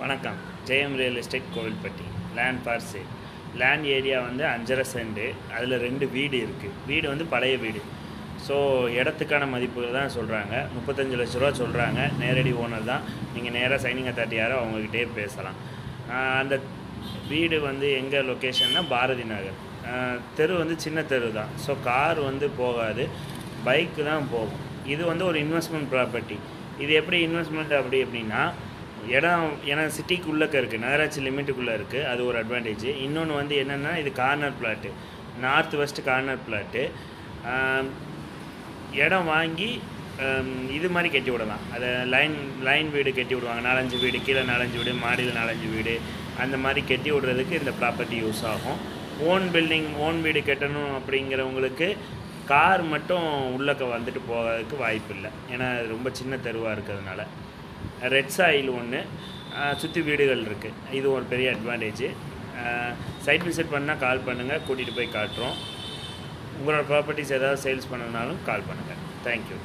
வணக்கம். Jayam real estate Kovilpatti. Land for sale. Land area வந்து 5.5 send. அதில் 2 வீடு இருக்குது. வீடு வந்து பழைய வீடு. ஸோ இடத்துக்கான மதிப்புகள் தான் சொல்கிறாங்க. 35 லட்ச ரூபா சொல்கிறாங்க. நேரடி ஓனர் தான். நீங்கள் நேராக சைனிங் அத்தாரிட்டி யாரோ அவங்கக்கிட்டே பேசலாம். அந்த வீடு வந்து எங்கே லொக்கேஷன்னா பாரதி நகர். தெரு வந்து சின்ன தெரு தான். ஸோ கார் வந்து போகாது, பைக்கு தான் போகும். இது வந்து ஒரு இன்வெஸ்ட்மெண்ட் ப்ராப்பர்ட்டி. இது எப்படி இன்வெஸ்ட்மெண்ட் அப்படின்னா இடம் ஏன்னா சிட்டிக்குள்ளே இருக்குது, நகராட்சி லிமிட்டுக்குள்ளே இருக்குது. அது ஒரு அட்வான்டேஜ். இன்னொன்று வந்து என்னென்னா இது corner plot, north west corner plot. இடம் வாங்கி இது மாதிரி கட்டி விடலாம். அதை லைன் வீடு கட்டி விடுவாங்க. 4-5 வீடு, கீழே 4-5 வீடு, மாடியில் 4-5 வீடு, அந்த மாதிரி கட்டி விடுறதுக்கு இந்த ப்ராப்பர்ட்டி யூஸ் ஆகும். ஓன் வீடு கட்டணும் அப்படிங்கிறவங்களுக்கு கார் மட்டும் உள்ளக்க வந்துட்டு போகிறதுக்கு வாய்ப்பு இல்லை. ஏன்னா அது ரொம்ப சின்ன தெருவாக இருக்கிறதுனால. ரெட் சாயில் ஒன்று, சுற்றி வீடுகள் இருக்குது. இது ஒரு பெரிய அட்வான்டேஜ். சைட் விசிட் பண்ணால் கால் பண்ணுங்கள், கூட்டிகிட்டு போய் காட்டுறோம். உங்களோட ப்ராப்பர்ட்டிஸ் ஏதாவது சேல்ஸ் பண்ணணுனாலும் கால் பண்ணுங்கள். தேங்க்யூ.